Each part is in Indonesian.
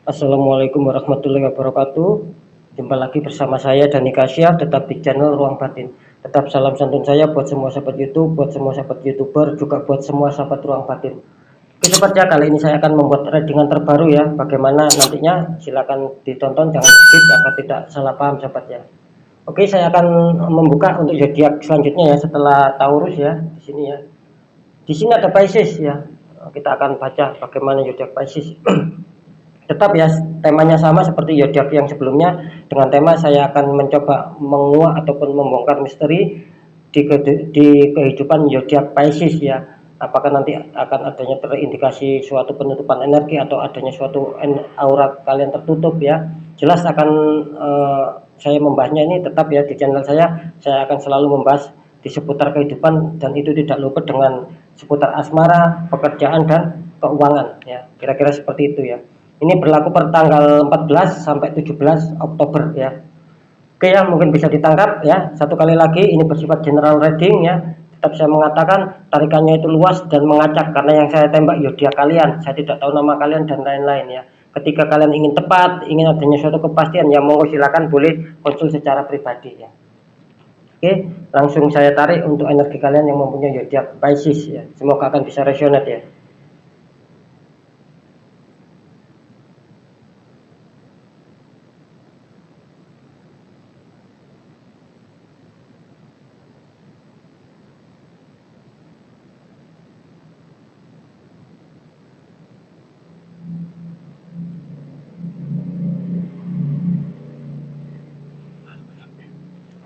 Assalamualaikum warahmatullahi wabarakatuh. Jumpa lagi bersama saya Dani Kasya, tetap di channel Ruang Batin. Tetap salam santun saya buat semua sahabat YouTube, buat semua sahabat YouTuber, juga buat semua sahabat Ruang Batin. Oke sobat ya, kali ini saya akan membuat readingan terbaru ya. Bagaimana nantinya silakan ditonton, jangan skip agar tidak salah paham sobat ya. Oke, saya akan membuka untuk zodiak selanjutnya ya setelah Taurus ya di sini ya. Di sini ada Pisces ya. Kita akan baca bagaimana zodiak Pisces. Tetap ya, temanya sama seperti zodiak yang sebelumnya. Dengan tema saya akan mencoba menguak ataupun membongkar misteri di kehidupan zodiak Pisces ya. Apakah nanti akan adanya terindikasi suatu penutupan energi atau adanya suatu aura kalian tertutup ya. Jelas akan saya membahasnya ini tetap ya di channel saya akan selalu membahas di seputar kehidupan, dan itu tidak lupa dengan seputar asmara, pekerjaan dan keuangan ya. Kira-kira seperti itu ya. Ini berlaku per tanggal 14 sampai 17 Oktober ya. Oke ya, mungkin bisa ditangkap ya. Satu kali lagi, ini bersifat general reading ya. Tetap saya mengatakan tarikannya itu luas dan mengacak, karena yang saya tembak zodiak kalian. Saya tidak tahu nama kalian dan lain-lain ya. Ketika kalian ingin tepat, ingin adanya suatu kepastian, ya monggo silakan boleh konsul secara pribadi ya. Oke, langsung saya tarik untuk energi kalian yang mempunyai zodiak Pisces ya. Semoga akan bisa resonate ya.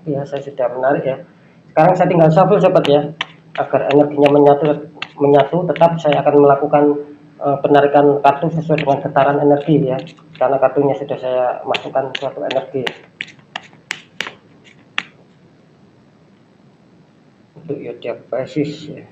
Ya, saya sudah menarik ya. Sekarang saya tinggal shuffle sobat ya, agar energinya menyatu. Tetap saya akan melakukan penarikan kartu sesuai dengan getaran energi ya, karena kartunya sudah saya masukkan suatu energi untuk zodiak Pisces ya.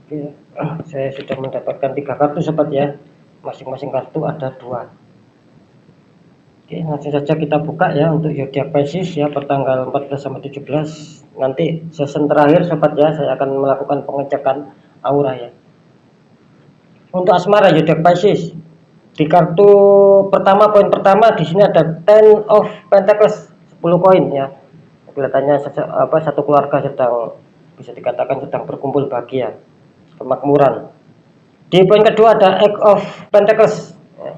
Oke, saya sudah mendapatkan 3 kartu sobat ya. Masing-masing kartu ada 2. Oke, langsung saja kita buka ya untuk zodiak Pisces ya, pertanggal 14 sampai 17. Nanti season terakhir sobat ya, saya akan melakukan pengecekan aura ya. Untuk asmara zodiak Pisces, di kartu pertama, poin pertama di sini ada Ten of Pentacles, 10 koin ya. Kelihatannya satu keluarga sedang, bisa dikatakan sedang berkumpul bahagia, kemakmuran. Di poin kedua ada Eight of Pentacles ya.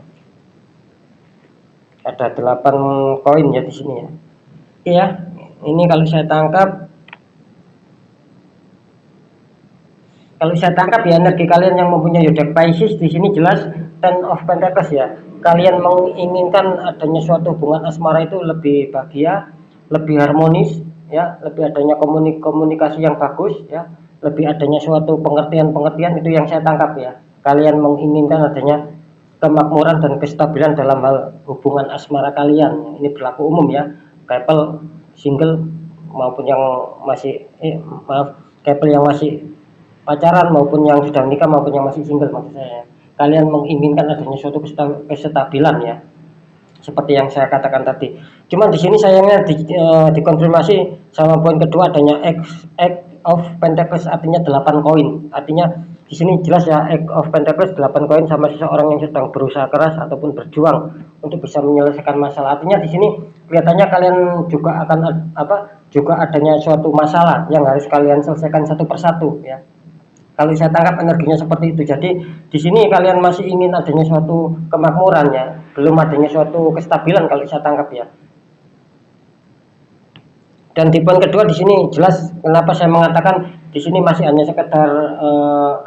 Ada 8 koin ya di sini ya. Iya, ini kalau saya tangkap ya, energi kalian yang mempunyai zodiak Pisces di sini jelas Ten of Pentacles ya. Kalian menginginkan adanya suatu hubungan asmara itu lebih bahagia, lebih harmonis ya, lebih adanya komunikasi yang bagus ya, lebih adanya suatu pengertian itu yang saya tangkap ya. Kalian menginginkan adanya kemakmuran dan kestabilan dalam hal hubungan asmara kalian. Ini berlaku umum ya, couple single maupun yang masih couple yang masih pacaran maupun yang sudah menikah maupun yang masih single. Maksud saya, kalian menginginkan adanya suatu kestabilan ya, seperti yang saya katakan tadi. Cuman di sini sayangnya dikonfirmasi sama poin kedua adanya Eight of Pentacles, artinya 8 koin. Artinya di sini jelas ya, Eight of Pentacles 8 koin sama seseorang yang sedang berusaha keras ataupun berjuang untuk bisa menyelesaikan masalah. Artinya di sini kelihatannya kalian juga akan juga adanya suatu masalah yang harus kalian selesaikan satu persatu ya. Kalau saya tangkap energinya seperti itu. Jadi di sini kalian masih ingin adanya suatu kemakmuran ya, belum adanya suatu kestabilan kalau saya tangkap ya. Dan di poin kedua di sini jelas kenapa saya mengatakan di sini masih hanya sekedar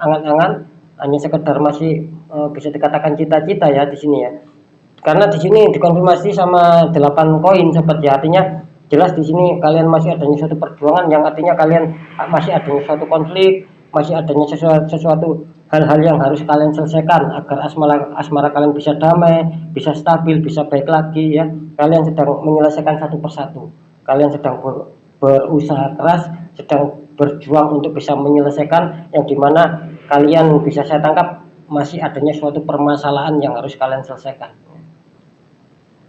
angan-angan, hanya sekedar masih bisa dikatakan cita-cita ya di sini ya. Karena di sini dikonfirmasi sama 8 koin sobat ya, artinya jelas di sini kalian masih adanya suatu perjuangan yang artinya kalian masih adanya suatu konflik, masih adanya sesuatu hal-hal yang harus kalian selesaikan agar asmara kalian bisa damai, bisa stabil, bisa baik lagi ya. Kalian sedang menyelesaikan satu persatu. Kalian sedang berusaha keras, sedang berjuang untuk bisa menyelesaikan yang dimana kalian bisa saya tangkap masih adanya suatu permasalahan yang harus kalian selesaikan.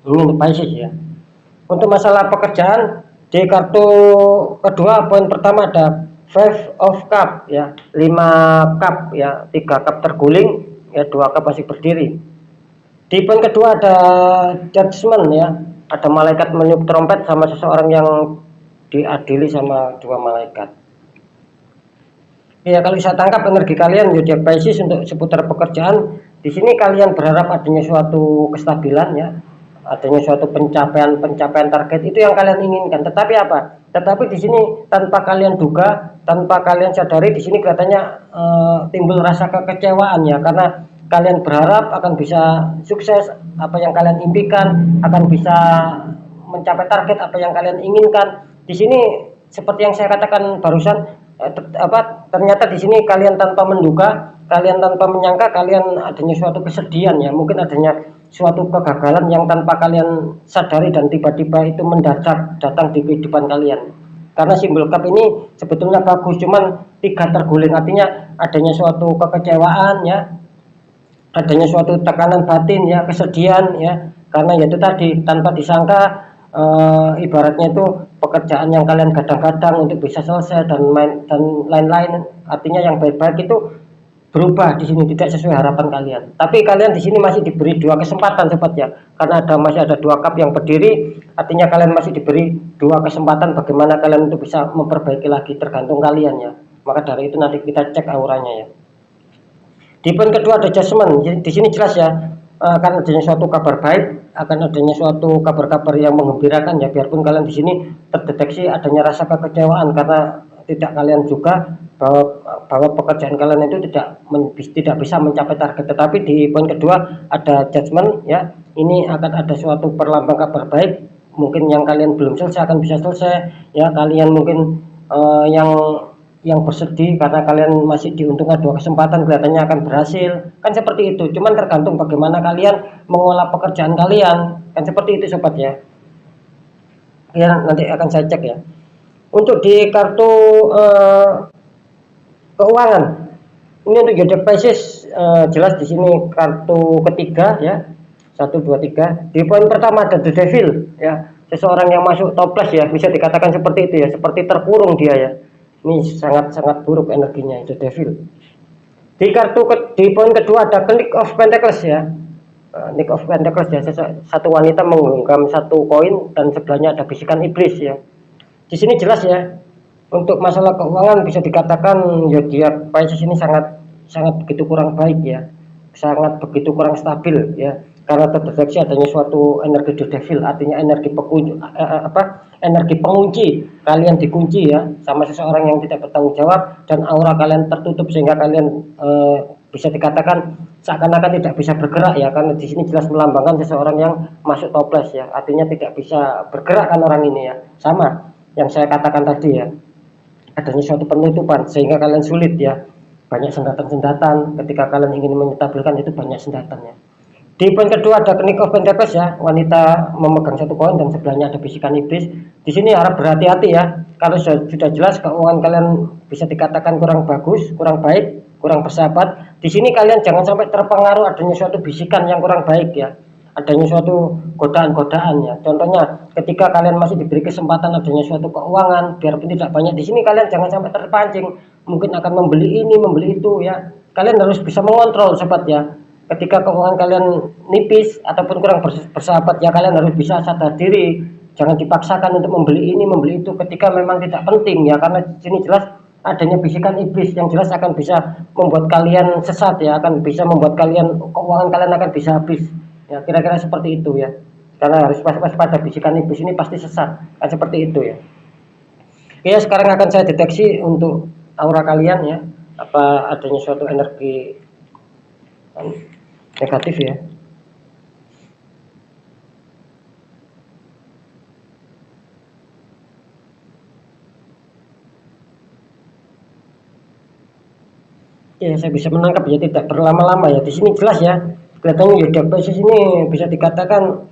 Ini untuk Pisces ya. Untuk masalah pekerjaan di kartu kedua poin pertama ada Five of Cup ya, 5 cup ya, 3 cup terguling ya, 2 cup masih berdiri. Di poin kedua ada Judgment ya, ada malaikat meniup trompet sama seseorang yang diadili sama 2 malaikat. Ya kalau saya tangkap energi kalian zodiak Pisces untuk seputar pekerjaan, di sini kalian berharap adanya suatu kestabilan ya, adanya suatu pencapaian target itu yang kalian inginkan. Tetapi apa? Tetapi di sini tanpa kalian duga, tanpa kalian sadari, di sini kelihatannya timbul rasa kekecewaan ya, karena kalian berharap akan bisa sukses apa yang kalian impikan, akan bisa mencapai target apa yang kalian inginkan. Di sini seperti yang saya katakan barusan, ternyata di sini kalian tanpa menduga, kalian tanpa menyangka, kalian adanya suatu kesedihan ya, mungkin adanya suatu kegagalan yang tanpa kalian sadari dan tiba-tiba itu mendadak datang di kehidupan kalian. Karena simbol cup ini sebetulnya bagus, cuman 3 terguling, artinya adanya suatu kekecewaan ya, adanya suatu tekanan batin ya, kesedihan ya, karena yaitu tadi tanpa disangka ibaratnya itu pekerjaan yang kalian gadang-gadang untuk bisa selesai dan lain-lain, artinya yang baik-baik itu berubah di sini tidak sesuai harapan kalian. Tapi kalian di sini masih diberi 2 kesempatan sobat ya, karena masih ada 2 cup yang berdiri, artinya kalian masih diberi 2 kesempatan bagaimana kalian untuk bisa memperbaiki lagi, tergantung kalian ya. Maka dari itu nanti kita cek auranya ya. Di poin kedua ada Judgment. Di sini jelas ya, akan adanya suatu kabar baik, akan adanya suatu kabar-kabar yang menggembirakan ya, biarpun kalian di sini terdeteksi adanya rasa kekecewaan karena tidak kalian juga bahwa pekerjaan kalian itu tidak bisa mencapai target. Tetapi di poin kedua ada Judgment ya, ini akan ada suatu perlambang kabar baik, mungkin yang kalian belum selesai akan bisa selesai ya, kalian mungkin yang bersedih karena kalian masih diuntungkan 2 kesempatan, kelihatannya akan berhasil, kan seperti itu. Cuman tergantung bagaimana kalian mengolah pekerjaan kalian, kan seperti itu sobat ya. Ya nanti akan saya cek ya. Untuk di kartu keuangan, ini untuk zodiak Pisces jelas di sini kartu ketiga ya, 1, 2, 3. Di poin pertama ada The Devil ya, seseorang yang masuk toples ya, bisa dikatakan seperti itu ya, seperti terkurung dia ya. Ini sangat buruk energinya itu Devil. Di poin kedua ada Knight of Pentacles ya, Knight of Pentacles ya, satu wanita menggenggam 1 koin dan sebelahnya ada bisikan iblis ya. Di sini jelas ya, untuk masalah keuangan bisa dikatakan zodiak Pisces ini sangat begitu kurang baik ya, sangat begitu kurang stabil ya, karena terdeteksi adanya suatu energi The Devil, artinya energi pengunci, kalian dikunci ya sama seseorang yang tidak bertanggung jawab, dan aura kalian tertutup sehingga kalian bisa dikatakan seakan-akan tidak bisa bergerak ya, karena di sini jelas melambangkan seseorang yang masuk toples ya, artinya tidak bisa bergerak kan orang ini ya, sama yang saya katakan tadi ya, adanya suatu penutupan sehingga kalian sulit ya, banyak sendatan-sendatan, ketika kalian ingin menyetabilkan itu banyak sendatannya. Di poin kedua ada Knight of Pentacles ya, wanita memegang 1 koin dan sebelahnya ada bisikan iblis. Di sini harap berhati-hati ya, kalau sudah jelas keuangan kalian bisa dikatakan kurang bagus, kurang baik, kurang bersahabat. Di sini kalian jangan sampai terpengaruh adanya suatu bisikan yang kurang baik ya, adanya suatu godaan-godaan ya. Contohnya ketika kalian masih diberi kesempatan adanya suatu keuangan, biarpun tidak banyak, di sini kalian jangan sampai terpancing, mungkin akan membeli ini, membeli itu ya. Kalian harus bisa mengontrol sobat ya. Ketika keuangan kalian nipis ataupun kurang bersahabat ya, kalian harus bisa sadar diri, jangan dipaksakan untuk membeli ini, membeli itu ketika memang tidak penting ya, karena di sini jelas adanya bisikan iblis yang jelas akan bisa membuat kalian sesat ya, akan bisa membuat keuangan kalian akan bisa habis. Ya, kira-kira seperti itu ya. Karena harus pas pada bisikan iblis ini pasti sesat. Kan seperti itu ya. Oke, sekarang akan saya deteksi untuk aura kalian ya, apa adanya suatu energi negatif ya. Ya, saya bisa menangkap ya, tidak berlama-lama ya. Di sini jelas ya, kelihatannya ya basis ini bisa dikatakan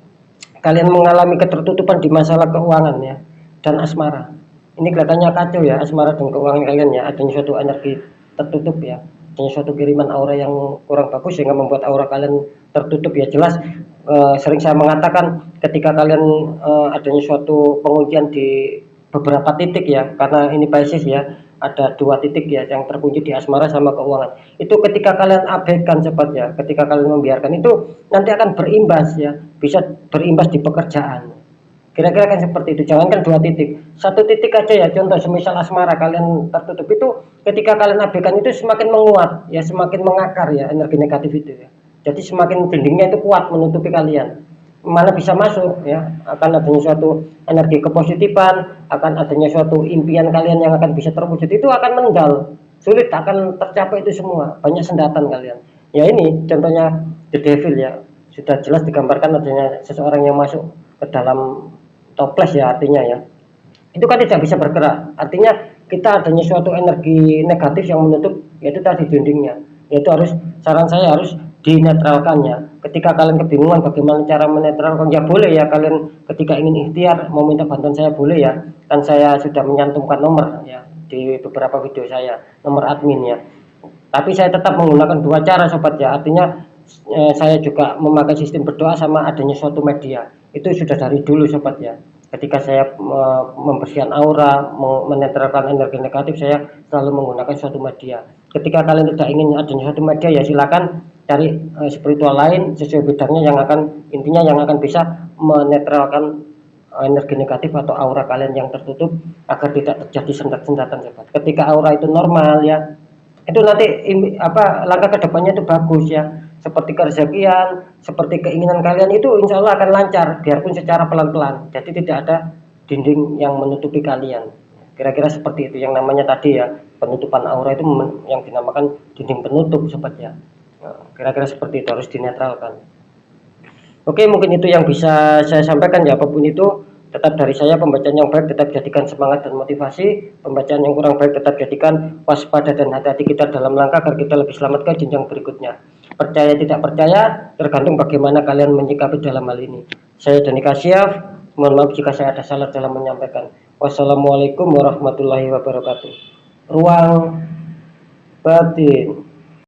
kalian mengalami ketertutupan di masalah keuangan ya dan asmara. Ini kelihatannya kacau ya, asmara dan keuangan kalian ya, adanya suatu energi tertutup ya, adanya suatu kiriman aura yang kurang bagus sehingga membuat aura kalian tertutup ya. Jelas sering saya mengatakan ketika kalian adanya suatu penguncian di beberapa titik ya, karena ini Pisces ya, ada 2 titik ya yang terkunci di asmara sama keuangan. Itu ketika kalian abaikan cepat ya, ketika kalian membiarkan itu nanti akan berimbas ya, bisa berimbas di pekerjaan. Kira-kira kan seperti itu. Jangankan 2 titik, 1 titik aja ya. Contoh semisal asmara kalian tertutup itu, ketika kalian abaikan itu semakin menguat ya, semakin mengakar ya energi negatif itu ya. Jadi semakin dindingnya itu kuat menutupi kalian, mana bisa masuk ya, akan adanya suatu energi kepositifan, akan adanya suatu impian kalian yang akan bisa terwujud, itu akan meninggal, sulit akan tercapai itu semua, banyak sendatan kalian ya. Ini contohnya The Devil ya, sudah jelas digambarkan adanya seseorang yang masuk ke dalam toples ya, artinya ya itu kan tidak bisa bergerak, artinya kita adanya suatu energi negatif yang menutup, yaitu tadi dindingnya, yaitu harus, saran saya harus dinetralkannya. Ketika kalian kebingungan bagaimana cara menetralkan, ya boleh ya kalian ketika ingin ikhtiar mau minta bantuan saya boleh ya, kan saya sudah menyantumkan nomor ya di beberapa video saya, nomor admin ya. Tapi saya tetap menggunakan 2 cara sobat ya, artinya saya juga memakai sistem berdoa sama adanya suatu media, itu sudah dari dulu sobat ya. Ketika saya membersihkan aura, menetralkan energi negatif, saya selalu menggunakan suatu media. Ketika kalian tidak ingin adanya suatu media ya silakan cari spiritual lain sesuai bidangnya, yang akan intinya yang akan bisa menetralkan energi negatif atau aura kalian yang tertutup agar tidak terjadi sendat-sendatan sobat. Ketika aura itu normal ya, itu nanti langkah kedepannya itu bagus ya, seperti kerezekian, seperti keinginan kalian itu insya Allah akan lancar, biarpun secara pelan-pelan, jadi tidak ada dinding yang menutupi kalian. Kira-kira seperti itu yang namanya tadi ya, penutupan aura itu yang dinamakan dinding penutup sobat ya. Kira-kira seperti itu, harus dinetralkan. Oke, mungkin itu yang bisa saya sampaikan ya. Apapun itu, tetap dari saya, pembacaan yang baik tetap jadikan semangat dan motivasi, pembacaan yang kurang baik tetap jadikan waspada dan hati-hati kita dalam langkah agar kita lebih selamat ke jenjang berikutnya. Percaya tidak percaya tergantung bagaimana kalian menyikapi dalam hal ini. Saya Dani Kasyaf, mohon maaf jika saya ada salah dalam menyampaikan. Wassalamualaikum warahmatullahi wabarakatuh. Ruang batin.